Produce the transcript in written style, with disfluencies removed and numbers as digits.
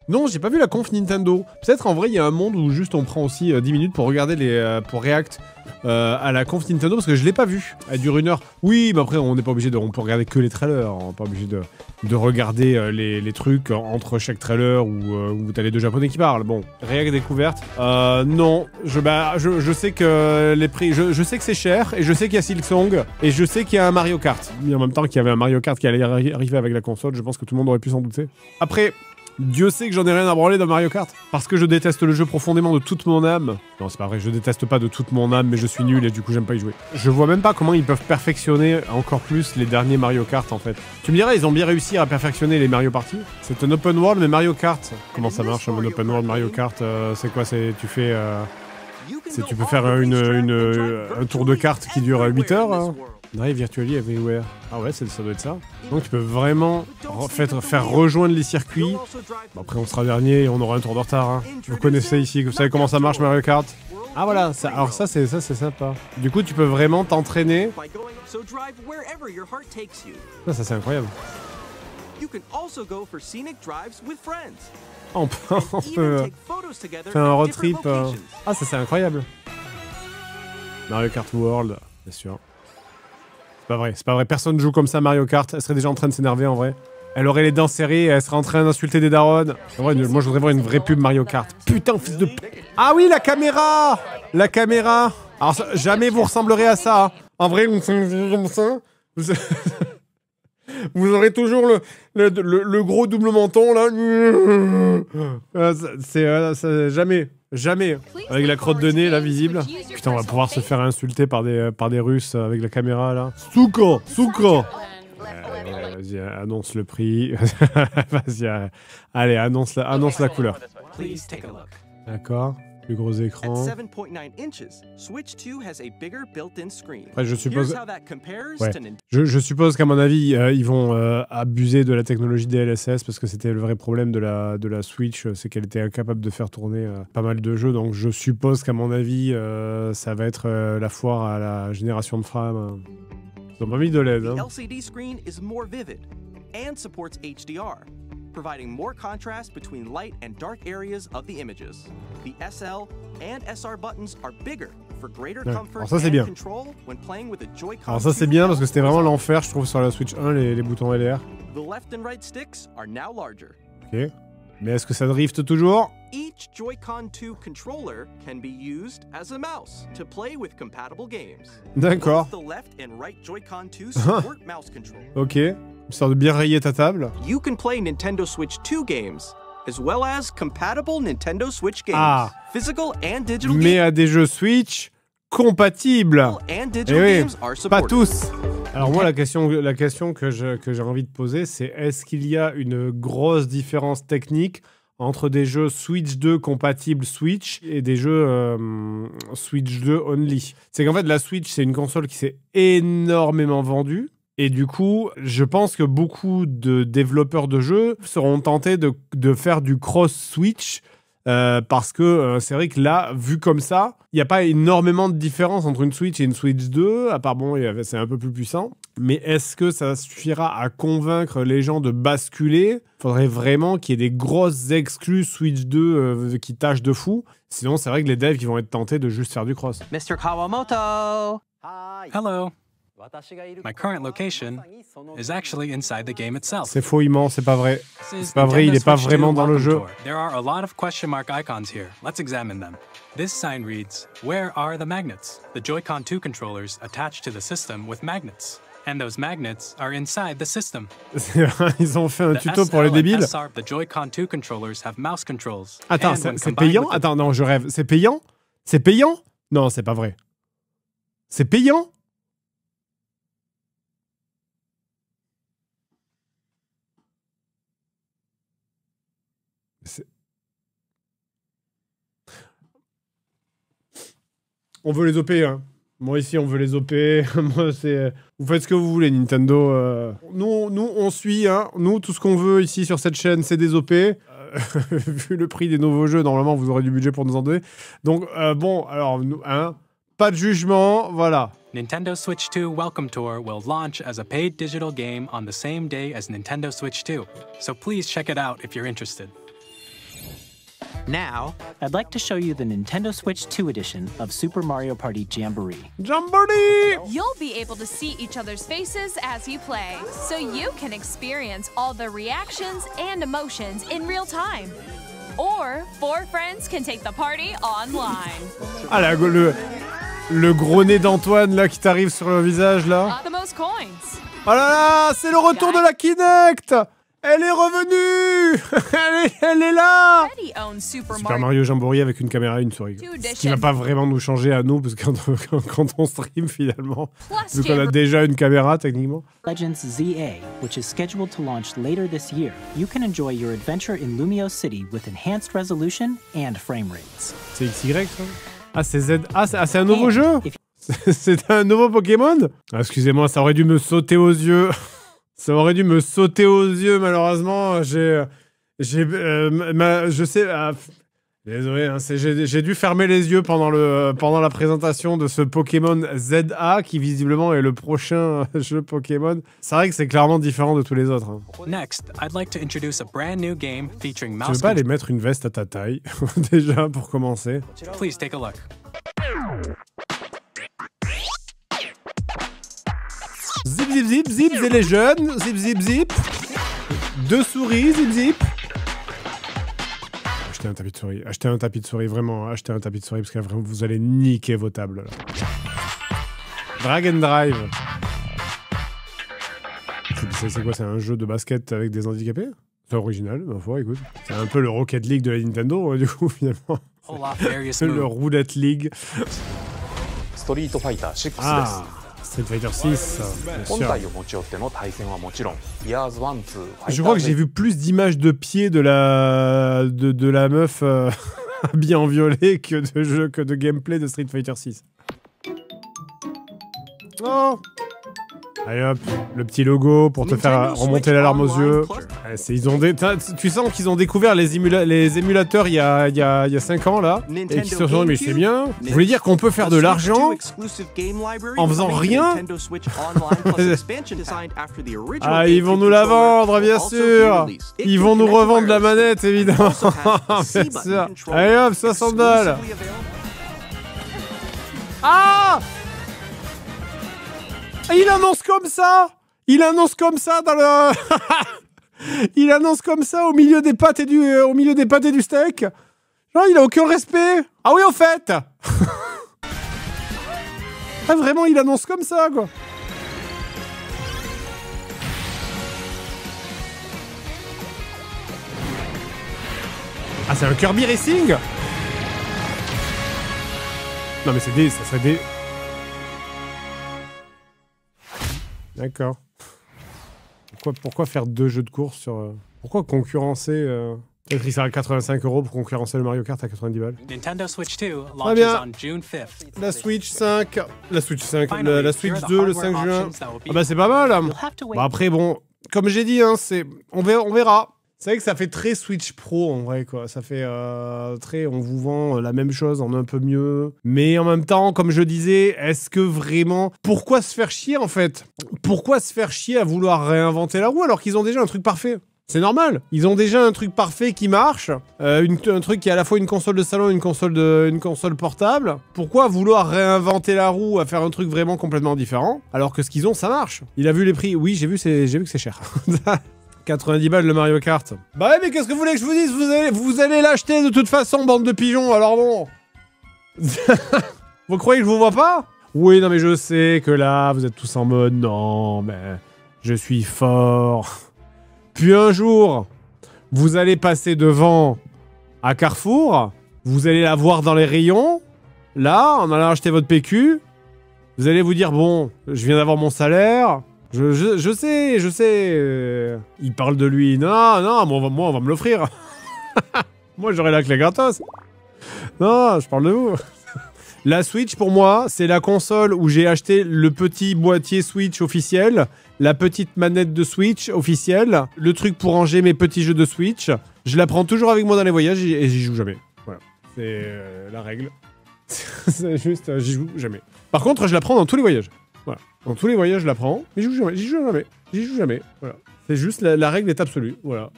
Non, j'ai pas vu la conf Nintendo. Peut-être en vrai, il y a un monde où juste on prend aussi 10 minutes pour regarder pour react à la conf Nintendo parce que je l'ai pas vue. Elle dure 1 heure. Oui, mais après, on n'est pas obligé on peut regarder que les trailers. On n'est pas obligé de regarder les trucs entre chaque trailer où t'as les deux japonais qui parlent. Bon, react découverte. Non, je sais que les prix, je sais que c'est cher et je sais qu'il y a Silksong et je sais qu'il y a un Mario Kart. Mais en même temps qu'il y avait un Mario Kart qui allait arriver avec la console, je pense que tout le monde aurait pu s'en douter. Après. Dieu sait que j'en ai rien à branler dans Mario Kart. Parce que je déteste le jeu profondément de toute mon âme. Non, c'est pas vrai, je déteste pas de toute mon âme, mais je suis nul et du coup j'aime pas y jouer. Je vois même pas comment ils peuvent perfectionner encore plus les derniers Mario Kart en fait. Tu me dirais, ils ont bien réussi à perfectionner les Mario Party. C'est un open world, mais Mario Kart. Comment ça marche un open world Mario Kart c'est quoi, tu peux faire un tour de carte qui dure 8 heures hein. Drive virtually everywhere. Ah ouais, ça doit être ça. Donc tu peux vraiment faire rejoindre les circuits. Bon, après on sera dernier et on aura un tour de retard. Hein. Vous connaissez ici, vous savez comment ça marche Mario Kart. Ah voilà, alors ça c'est sympa. Du coup tu peux vraiment t'entraîner. Ça c'est incroyable. On peut faire un road trip. Ah ça c'est incroyable. Mario Kart World, bien sûr. C'est pas vrai, personne joue comme ça Mario Kart, elle serait déjà en train de s'énerver en vrai. Elle aurait les dents serrées, elle serait en train d'insulter des darons. En vrai, moi je voudrais voir une vraie pub Mario Kart. Putain, fils de... Ah oui, la caméra. La caméra. Alors jamais vous ressemblerez à ça. Hein. En vrai, comme ça, vous aurez toujours le gros double menton là. Jamais. Jamais. Avec la crotte de nez là visible. Putain, on va pouvoir se faire insulter par des Russes avec la caméra là. Souka. Vas-y, annonce le prix. Vas-y, allez, annonce la couleur. D'accord. Plus gros écran. Après, je suppose... Ouais. Je suppose qu'à mon avis, ils vont abuser de la technologie DLSS parce que c'était le vrai problème de la Switch, c'est qu'elle était incapable de faire tourner pas mal de jeux. Donc je suppose qu'à mon avis, ça va être la foire à la génération de frames. Ils ont pas mis de LED. Hein. Providing more contrast between light and dark areas of the images. The SL and SR buttons are bigger for greater comfort and control when playing with a Joy-Con. Alors ça c'est bien parce que c'était vraiment l'enfer je trouve sur la Switch 1 les boutons LR. The left and right sticks are now larger. OK. Mais est-ce que ça drift toujours? Each Joy-Con 2 controller can be used as a mouse to play with compatible games. D'accord. The left and right Joy-Con 2 support mouse control. OK. Histoire de bien rayer ta table. You can play Nintendo Switch 2 games, as well as compatible Nintendo Switch games, physical and digital games. Mais à des jeux Switch compatibles. Pas tous. Alors moi, la question que j'ai envie de poser, c'est est-ce qu'il y a une grosse différence technique entre des jeux Switch 2 compatibles Switch et des jeux Switch 2 only? C'est qu'en fait, la Switch, c'est une console qui s'est énormément vendue. Et du coup, je pense que beaucoup de développeurs de jeux seront tentés de faire du cross-Switch parce que c'est vrai que là, vu comme ça, il n'y a pas énormément de différence entre une Switch et une Switch 2, à part bon, c'est un peu plus puissant. Mais est-ce que ça suffira à convaincre les gens de basculer? Il faudrait vraiment qu'il y ait des grosses exclus Switch 2 qui tâchent de fou. Sinon, c'est vrai que les devs ils vont être tentés de juste faire du cross. Mr. Kawamoto! Hello. My current location is actually inside the game itself. C'est faux, il ment, c'est pas vrai. C'est pas vrai, il est pas vraiment dans le jeu. There are a lot of question mark icons here. Let's examine them. This sign reads, "Where are the magnets?" The Joy-Con 2 controllers attached to the system with magnets. And those magnets are inside the system. Ils ont fait un tuto pour les débiles. The Joy-Con 2 controllers have mouse controls. Attends, c'est payant? Attends, non, je rêve. C'est payant? C'est payant? Non, c'est pas vrai. C'est payant? On veut les OP, hein. Moi ici, on veut les OP. Moi, c'est... Vous faites ce que vous voulez, Nintendo. Nous, on suit, hein. Nous, tout ce qu'on veut ici sur cette chaîne, c'est des OP. Vu le prix des nouveaux jeux, normalement, vous aurez du budget pour nous en donner. Donc, bon, alors, hein, pas de jugement, voilà. Nintendo Switch 2 Welcome Tour will launch as a paid digital game on the same day as Nintendo Switch 2. So please check it out if you're interested. Now, I'd like to show you the Nintendo Switch 2 edition of Super Mario Party Jamboree. Jamboree! You'll be able to see each other's faces as you play, so you can experience all the reactions and emotions in real time. Or 4 friends can take the party online. Ah là, le gros nez d'Antoine là qui t'arrive sur le visage là. The most coins. Oh là là, c'est le retour de la Kinect! Elle est revenue! elle est là! Super Mario Jamboree avec une caméra et une souris. Ce qui va pas vraiment nous changer à nous, parce que quand on stream finalement, vu qu'on a déjà une caméra techniquement. Legends ZA, which is scheduled to launch later this year, you can enjoy your adventure in Lumio City with enhanced resolution and frame rates. C'est XY ça? Ah c'est Z. Ah c'est un nouveau jeu? C'est un nouveau Pokémon? Ah, excusez-moi, ça aurait dû me sauter aux yeux. Ça aurait dû me sauter aux yeux, malheureusement. Je sais... désolé, hein, j'ai dû fermer les yeux pendant la présentation de ce Pokémon ZA, qui visiblement est le prochain jeu Pokémon. C'est vrai que c'est clairement différent de tous les autres. Hein. Next, I'd like to introduce a brand new game featuring mouse. Tu veux pas aller mettre une veste à ta taille, déjà, pour commencer? Please take a look. Zip zip zip zip, c'est les jeunes. Zip zip zip. 2 souris, zip zip. Achetez un tapis de souris. Achetez un tapis de souris, vraiment. Achetez un tapis de souris parce que vraiment, vous allez niquer vos tables. Là. Drag and Drive. C'est quoi? C'est un jeu de basket avec des handicapés? C'est original, ma foi, écoute. C'est un peu le Rocket League de la Nintendo, du coup, finalement. Le Roulette League. Street Fighter 6 Ah. Street Fighter 6, bien sûr. Je crois que j'ai vu plus d'images de pieds de la meuf habillée en violet que de gameplay de Street Fighter 6. Oh! Allez hop, le petit logo pour te faire remonter la larme aux yeux. Tu sens qu'ils ont découvert les émulateurs il y a 5 ans là, et qu'ils se sont dit mais c'est bien. Vous voulez dire qu'on peut faire de l'argent en faisant rien? Ah, ils vont nous la vendre, bien sûr. Ils vont nous revendre la manette, évidemment. Bien sûr. Allez hop, 60 balles. Ah! Il annonce comme ça! Il annonce comme ça dans le... Il annonce comme ça au milieu des pâtes et du steak. Genre, il a aucun respect. Ah oui, au fait. Ah, vraiment, il annonce comme ça, quoi. Ah, c'est un Kirby Racing? Non, mais ça serait des... D'accord. Pourquoi faire 2 jeux de course sur... Pourquoi concurrencer... Peut-être qu'il sert à 85 € pour concurrencer le Mario Kart à 90 balles. Nintendo Switch 2 launches on June 5th. La Switch 5... La Switch 5... La Switch 2 le 5 juin. Ah bah c'est pas mal. Hein. Bah après, bon... Comme j'ai dit, hein, on verra. C'est vrai que ça fait très Switch Pro en vrai quoi, ça fait très on vous vend la même chose en un peu mieux, mais en même temps comme je disais, est-ce que vraiment, pourquoi se faire chier en fait? Pourquoi se faire chier à vouloir réinventer la roue alors qu'ils ont déjà un truc parfait? C'est normal, ils ont déjà un truc parfait qui marche, un truc qui est à la fois une console de salon et une console portable. Pourquoi vouloir réinventer la roue à faire un truc vraiment complètement différent alors que ce qu'ils ont ça marche? Il a vu les prix, oui j'ai vu que c'est cher. 90 balles le Mario Kart. Bah ouais, mais qu'est-ce que vous voulez que je vous dise? Vous allez l'acheter de toute façon, bande de pigeons, alors bon. Vous croyez que je vous vois pas? Oui, non mais je sais que là, vous êtes tous en mode, non, mais je suis fort. Puis un jour, vous allez passer devant à Carrefour, vous allez la voir dans les rayons, là, en allant acheter votre PQ, vous allez vous dire, bon, je viens d'avoir mon salaire... Je sais. Il parle de lui. Non, moi, on va me l'offrir. Moi, j'aurai la clé gratos. Non, je parle de vous. La Switch, pour moi, c'est la console où j'ai acheté le petit boîtier Switch officiel, la petite manette de Switch officielle, le truc pour ranger mes petits jeux de Switch. Je la prends toujours avec moi dans les voyages et j'y joue jamais. Voilà. C'est la règle. C'est juste, j'y joue jamais. Par contre, je la prends dans tous les voyages. Voilà. Dans tous les voyages, je la prends, mais j'y joue jamais. J'y joue jamais. Voilà. C'est juste, la règle est absolue. Voilà.